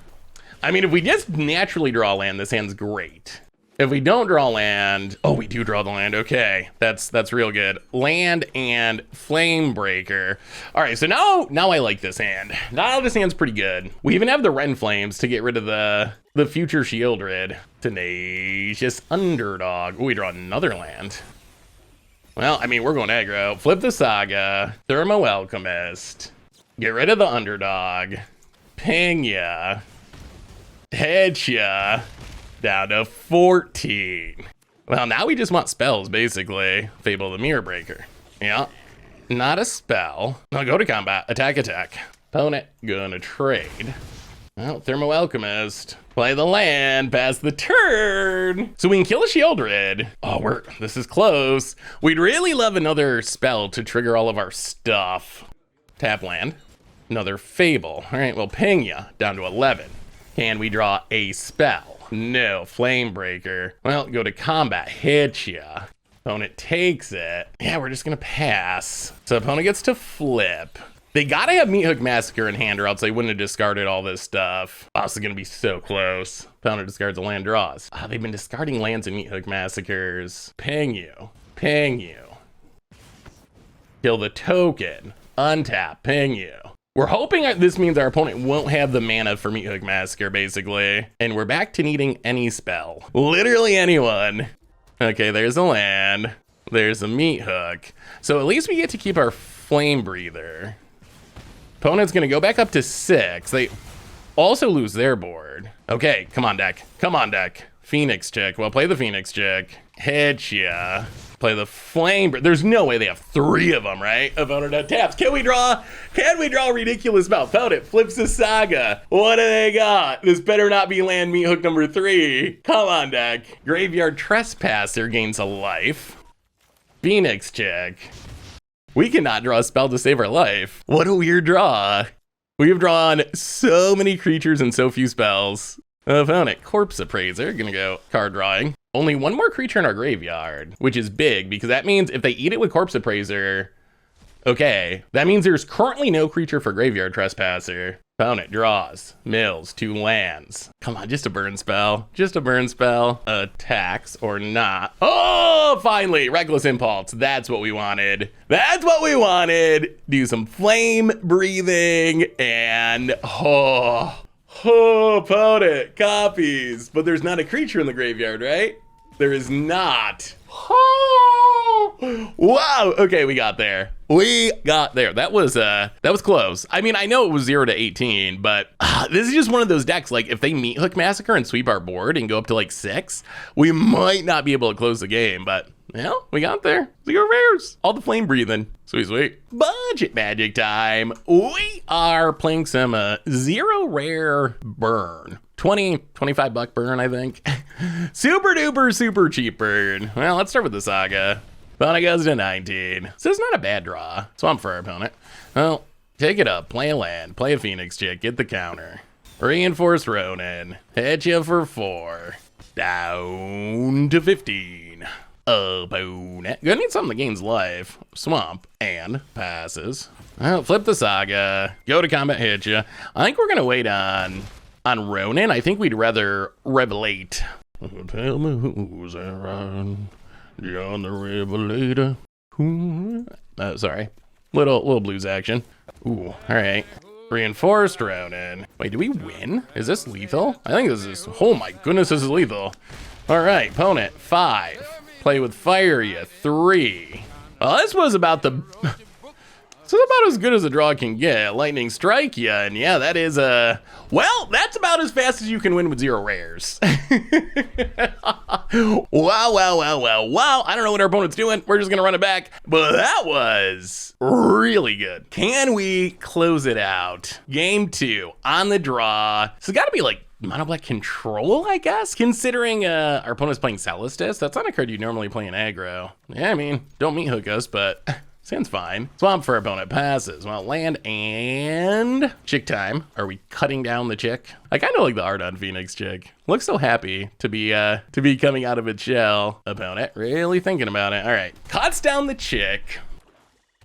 I mean, if we just naturally draw land, this hand's great. If we don't draw land, oh, we do draw the land. Okay, that's real good. Land and Flame Breaker. All right, so now I like this hand. Now this hand's pretty good. We even have the Ren Flames to get rid of the future Shieldred. Tenacious Underdog. Oh, we draw another land. Well, I mean, we're going aggro. Flip the Saga. Thermo Alchemist. Get rid of the Underdog. Ping ya. Head ya. Down to 14. Well, now we just want spells, basically. Fable the Mirror Breaker. Yeah, not a spell. Now go to combat. Attack, attack. Opponent gonna trade. Well, Thermo Alchemist. Play the land, pass the turn. So we can kill a Shieldred. Oh, this is close. We'd really love another spell to trigger all of our stuff. Tap land. Another Fable. All right, well, ping ya. Down to 11. Can we draw a spell? No. Flame Breaker. Well, go to combat. Hit ya. Opponent takes it. Yeah, we're just gonna pass. So opponent gets to flip. They gotta have Meathook Massacre in hand or else they wouldn't have discarded all this stuff. Oh, this is gonna be so close. Opponent discards a land, draws. Oh, they've been discarding lands and Meathook Massacres. Ping you. Ping you. Kill the token. Untap. Ping you. We're hoping this means our opponent won't have the mana for Meathook Massacre, basically. And we're back to needing any spell. Literally anyone. Okay, there's a land. There's a Meathook. So at least we get to keep our Flame Breather. Opponent's gonna go back up to 6. They also lose their board. Okay, come on, deck. Come on, deck. Phoenix Chick. Well, play the Phoenix Chick. Hit ya. Play the Flame. There's no way they have 3 of them, right? Opponent taps. Can we draw a ridiculous spell? Opponent flips the Saga. What do they got? This better not be land Meathook number 3. Come on, deck. Graveyard Trespasser gains a life. Phoenix Chick. We cannot draw a spell to save our life. What a weird draw. We've drawn so many creatures and so few spells. Opponent, Corpse Appraiser, gonna go card drawing. Only 1 more creature in our graveyard, which is big because that means if they eat it with Corpse Appraiser, okay, that means there's currently no creature for Graveyard Trespasser. Opponent draws, mills, 2 lands. Come on, just a burn spell. Just a burn spell. Attacks or not. Oh, finally, Reckless Impulse. That's what we wanted. That's what we wanted. Do some flame breathing and opponent copies. But there's not a creature in the graveyard, right? There is not. Wow. Okay, we got there. We got there. That was close. I mean, I know it was 0 to 18, but this is just one of those decks. Like, if they Meathook Massacre and sweep our board and go up to like 6, we might not be able to close the game. But yeah, we got there. 0 rares. All the flame breathing. Sweet, sweet. Budget magic time. We are playing some 0 rare burn. 25 buck burn, I think. Super duper, super cheap burn. Well, let's start with the Saga. Opponent goes to 19. So it's not a bad draw. Swamp for our opponent. Well, take it up. Play a land. Play a Phoenix Chick. Get the counter. Reinforce Ronin. Hit you for 4. Down to 15. Opponent. Gonna need something that gains life. Swamp. And passes. Well, flip the Saga. Go to combat. Hit you. I think we're gonna wait on Ronin. I think we'd rather Revelate. Tell me who's around. John the Revelator. Sorry. Little blues action. Ooh, all right. Reinforced Ronin. Wait, do we win? Is this lethal? I think this is, oh my goodness, this is lethal. All right, opponent, 5. Play with fire, you 3. Well, this was about the This is about as good as a draw can get. Lightning strike ya, and yeah, that is well, that's about as fast as you can win with 0 rares. Wow. I don't know what our opponent's doing. We're just gonna run it back, but that was really good. Can we close it out? Game 2 on the draw. So it's gotta be like mono black control, I guess, considering our opponent's playing Celestis. That's not a card you normally play in aggro. Yeah, I mean, don't meat hook us, but sounds fine. Swamp for opponent passes. Well, land and chick time. Are we cutting down the chick? I kind of like the art on Phoenix chick. Looks so happy to be coming out of its shell. Opponent really thinking about it. All right, cuts down the chick.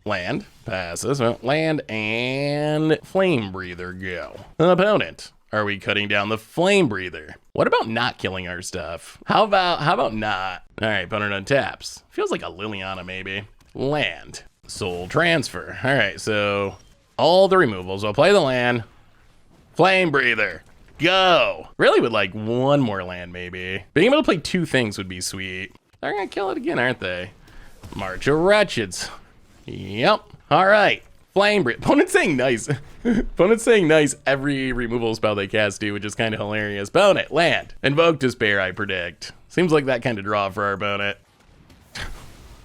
Land passes. Well, land and flame breather go. Opponent. Are we cutting down the flame breather? What about not killing our stuff? How about not? All right, opponent untaps. Feels like a Liliana maybe. Land. Soul transfer. All right, so all the removals. I'll play the land. Flame breather. Go. Really would like one more land maybe. Being able to play 2 things would be sweet. They're gonna kill it again, aren't they? March of Wretches. Yep. All right. Flame breather. Opponent's saying nice. Opponent's saying nice every removal spell they cast do, which is kind of hilarious. Opponent, land. Invoke Despair, I predict. Seems like that kind of draw for our opponent.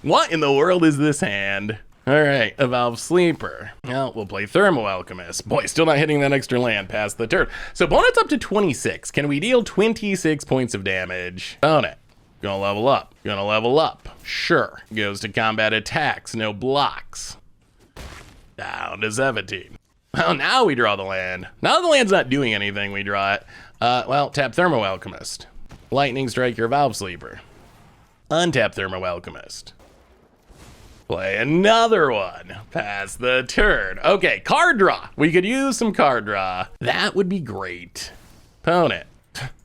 What in the world is this hand? All right, Evolve Sleeper. Well, we'll play Thermo Alchemist. Boy, still not hitting that extra land past the turn. So opponent's up to 26. Can we deal 26 points of damage? Opponent, gonna level up. Gonna level up. Sure. Goes to combat attacks, no blocks. Down to 17. Well, now we draw the land. Now the land's not doing anything, we draw it. Well, tap Thermo Alchemist. Lightning Strike your Evolve Sleeper. Untap Thermo Alchemist. Play another one. Pass the turn. Okay, card draw. We could use some card draw. That would be great. Opponent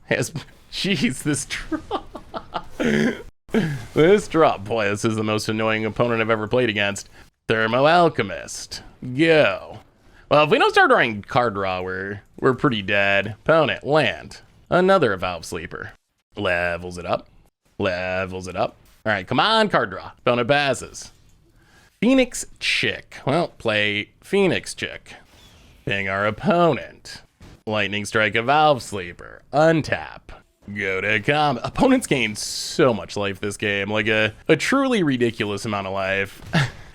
has, jeez, this draw. This draw. Boy, this is the most annoying opponent I've ever played against. Thermo Alchemist. Go. Well, if we don't start drawing card draw, we're pretty dead. Opponent, land. Another Evolve Sleeper. Levels it up. Levels it up. All right, come on, card draw. Opponent passes. Phoenix Chick. Well, play Phoenix Chick. Ping our opponent. Lightning Strike Evolve Sleeper. Untap. Go to combat. Opponents gain so much life this game. Like a truly ridiculous amount of life.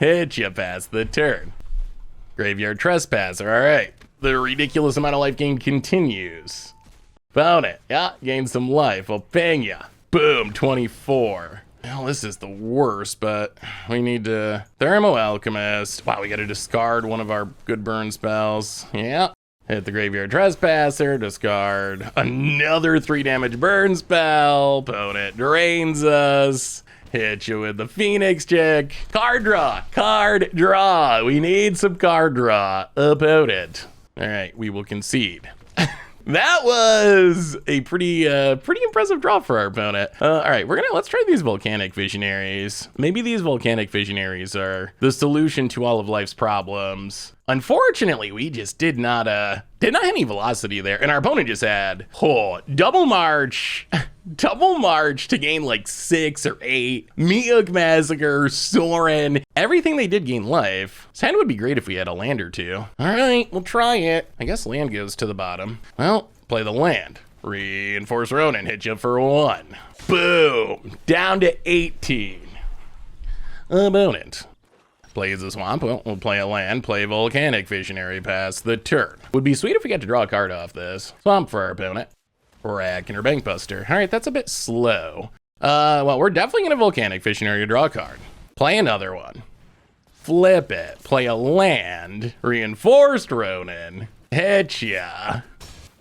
Hit you past the turn. Graveyard Trespasser. All right. The ridiculous amount of life gain continues. Opponent. Yeah, gain some life. I'll ping ya. Boom. 24. Well, this is the worst, but we need to Thermo Alchemist. Wow, we got to discard one of our good burn spells. Yeah. Hit the Graveyard Trespasser, discard another 3 damage burn spell. Opponent drains us. Hit you with the Phoenix Chick. Card draw. Card draw. We need some card draw. Opponent. All right, we will concede. That was a pretty impressive draw for our opponent. All right, let's try these Volcanic Visionaries. Maybe these Volcanic Visionaries are the solution to all of life's problems. Unfortunately, we just did not have any velocity there, and our opponent just had double march to gain like 6 or 8. Meat Massacre, Soren, everything they did gain life. This hand would be great if we had a land or 2. All right, we'll try it. I guess land goes to the bottom. Well, play the land. Reinforce Ronin, hit you for 1. Boom, down to 18. Opponent plays a swamp. Well, we'll play a land, play Volcanic Visionary, pass the turn. Would be sweet if we got to draw a card off this. Swamp for our opponent. Rack or Bankbuster. All right, that's a bit slow. Well, we're definitely gonna Volcanic Visionary to draw a card. Play another one. Flip it. Play a land. Reinforced Ronin. Hit ya.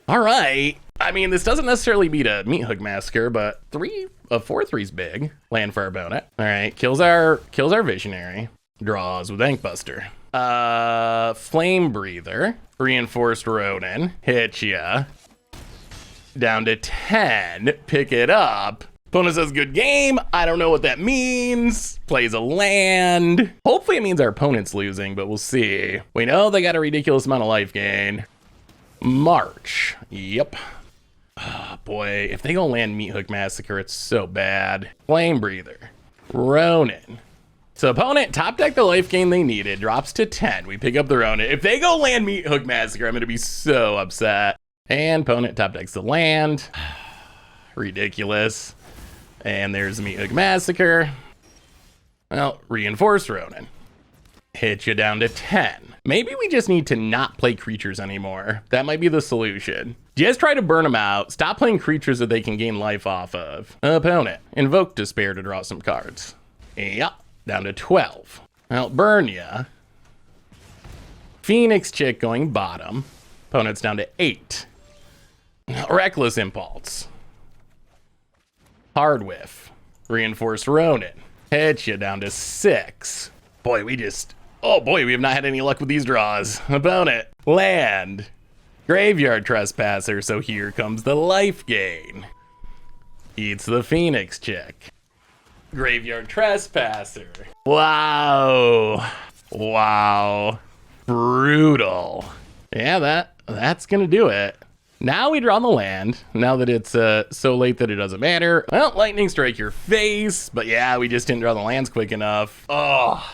All right. I mean, this doesn't necessarily beat a Meat Hook Massacre, but 4/3's big. Land for our opponent. All right, kills our Visionary. Draws with Bankbuster. Flame Breather. Reinforced Ronin. Hit ya. Down to 10. Pick it up. Opponent says good game. I don't know what that means. Plays a land. Hopefully it means our opponent's losing, but we'll see. We know they got a ridiculous amount of life gain. March. Yep. Oh, boy, if they go land Meat Hook Massacre, it's so bad. Flame Breather. Ronin. So opponent top deck the life gain they needed, drops to 10. We pick up their own. If they go land Meat Hook Massacre, I'm gonna be so upset. And opponent top decks the land. Ridiculous. And there's Meat Hook Massacre. Well, Reinforced Ronin. Hit you down to 10. Maybe we just need to not play creatures anymore. That might be the solution. Just try to burn them out. Stop playing creatures that they can gain life off of. Opponent, invoke Despair to draw some cards. Yep, down to 12. Well, burn ya. Phoenix Chick going bottom. Opponent's down to 8. Reckless Impulse. Hard Whiff. Reinforced Ronin. Hit you down to 6. Boy, we have not had any luck with these draws. Opponent, land. Graveyard Trespasser, so here comes the life gain. Eats the Phoenix Chick. Graveyard Trespasser. Wow. Wow. Brutal. Yeah, that's gonna do it. Now we draw the land, now that it's so late that it doesn't matter. Well, lightning strike your face, but yeah, we just didn't draw the lands quick enough. Oh,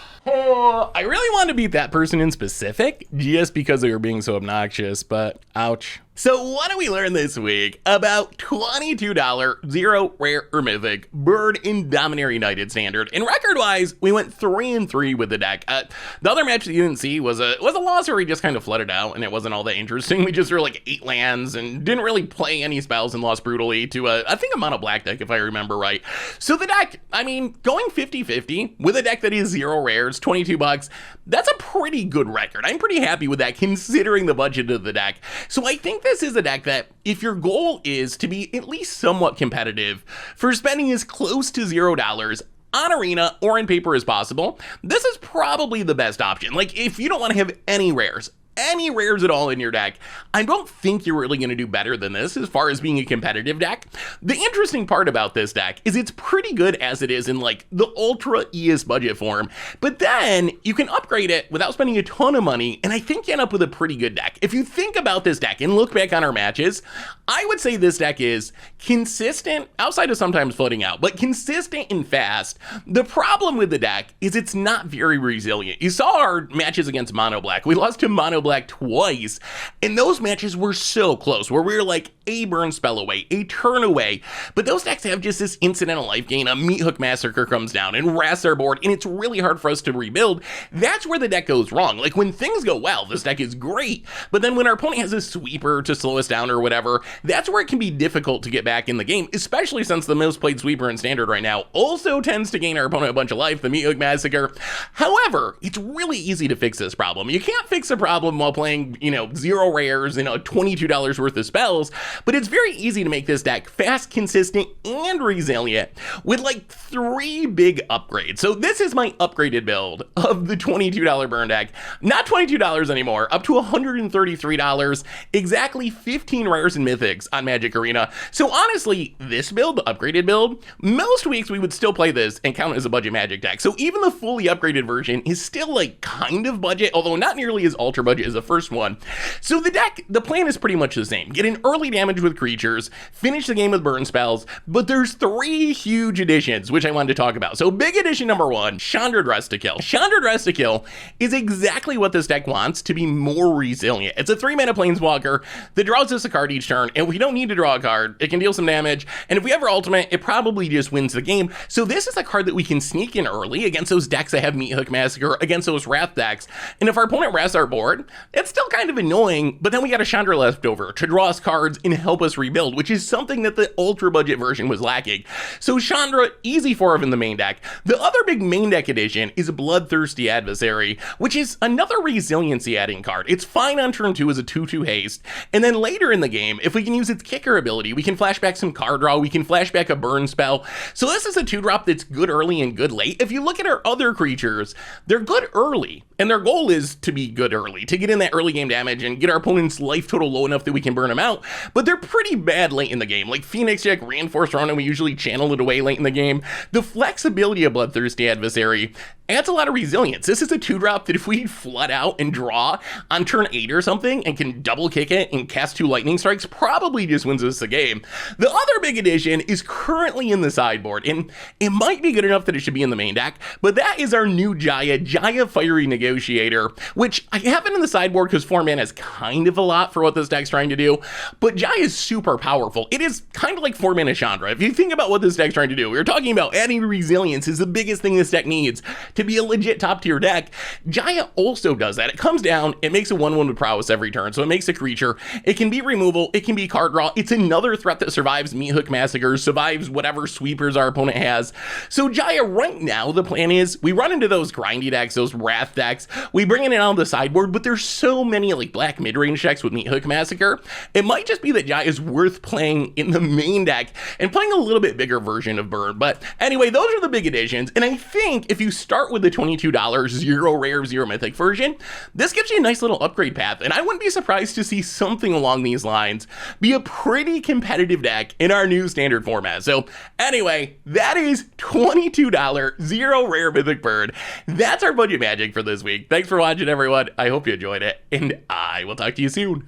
I really wanted to beat that person in specific just because they were being so obnoxious, but ouch. So what do we learn this week about $22 zero rare or mythic bird in Dominaria United Standard? And record-wise, we went 3-3 with the deck. The other match that you didn't see was a loss where we just kind of flooded out and it wasn't all that interesting. We just drew like 8 lands and didn't really play any spells and lost brutally to I think a mono black deck if I remember right. So the deck, I mean, going 50-50 with a deck that is 0 rares, $22, that's a pretty good record. I'm pretty happy with that considering the budget of the deck. So I think this is a deck that if your goal is to be at least somewhat competitive for spending as close to $0 on Arena or in paper as possible, this is probably the best option. Like if you don't want to have any rares at all in your deck, I don't think you're really going to do better than this as far as being a competitive deck. The interesting part about this deck is it's pretty good as it is in like the ultra ES budget form, but then you can upgrade it without spending a ton of money, and I think you end up with a pretty good deck. If you think about this deck and look back on our matches, I would say this deck is consistent, outside of sometimes floating out, but consistent and fast. The problem with the deck is it's not very resilient. You saw our matches against Mono Black. We lost to Mono Black twice, and those matches were so close where we were like a burn spell away, a turn away, but those decks have just this incidental life gain. A Meat Hook Massacre comes down and wraps our board, and it's really hard for us to rebuild. That's where the deck goes wrong. Like when things go well, this deck is great, but then when our opponent has a sweeper to slow us down or whatever, that's where it can be difficult to get back in the game, especially since the most played sweeper in Standard right now also tends to gain our opponent a bunch of life, the Meat Hook Massacre. However, it's really easy to fix this problem. You can't fix a problem while playing, 0 rares and $22 worth of spells, but it's very easy to make this deck fast, consistent, and resilient with like 3 big upgrades. So this is my upgraded build of the $22 burn deck. Not $22 anymore, up to $133, exactly 15 rares and mythics on Magic Arena. So honestly, this build, the upgraded build, most weeks we would still play this and count it as a budget Magic deck. So even the fully upgraded version is still like kind of budget, although not nearly as ultra budget as the first one. So the plan is pretty much the same. Get an early damage with creatures, finish the game with burn spells, but there's 3 huge additions, which I wanted to talk about. So big addition number 1, Chandra Dress to Kill. Chandra Dress to Kill is exactly what this deck wants to be more resilient. It's a 3-mana planeswalker that draws us a card each turn, and we don't need to draw a card. It can deal some damage, and if we ever ultimate, it probably just wins the game. So this is a card that we can sneak in early against those decks that have Meat Hook Massacre, against those Wrath decks, and if our opponent wraths our board, it's still kind of annoying, but then we got a Chandra left over to draw us cards and help us rebuild, which is something that the ultra budget version was lacking. So Chandra, easy 4 in the main deck. The other big main deck addition is Bloodthirsty Adversary, which is another resiliency adding card. It's fine on turn 2 as a 2/2 haste, and then later in the game, if we can use its kicker ability, we can flashback some card draw, we can flashback a burn spell. So this is a 2-drop that's good early and good late. If you look at our other creatures, they're good early, and their goal is to be good early, to get in that early game damage and get our opponent's life total low enough that we can burn them out, but they're pretty bad late in the game. Like Phoenix Check, Reinforced Ronin, we usually channel it away late in the game. The flexibility of Bloodthirsty Adversary adds a lot of resilience. This is a 2-drop that if we flood out and draw on turn 8 or something and can double kick it and cast 2 lightning strikes, probably just wins us the game. The other big addition is currently in the sideboard, and it might be good enough that it should be in the main deck, but that is our new Jaya Fiery Negotiator, which I have it in the sideboard because 4 mana is kind of a lot for what this deck's trying to do, but Jaya is super powerful. It is kind of like 4 mana Chandra. If you think about what this deck's trying to do, we're talking about adding resilience is the biggest thing this deck needs to be a legit top tier deck. Jaya also does that. It comes down, it makes a 1/1 with prowess every turn, so it makes a creature. It can be removal, it can be card draw. It's another threat that survives Meat Hook Massacres, survives whatever sweepers our opponent has. So Jaya, right now, the plan is we run into those grindy decks, those Wrath decks, we bring it in on the sideboard, but there's so many like black mid-range decks with Meat Hook Massacre. It might just be that Jaya is worth playing in the main deck and playing a little bit bigger version of Burn. But anyway, those are the big additions, and I think if you start with the $22 0 rare 0 mythic version, this gives you a nice little upgrade path, and I wouldn't be surprised to see something along these lines be a pretty competitive deck in our new standard format. So anyway, that is $22 0 rare mythic bird. That's our budget magic for this week. Thanks for watching, everyone. I hope you enjoyed it, and I will talk to you soon.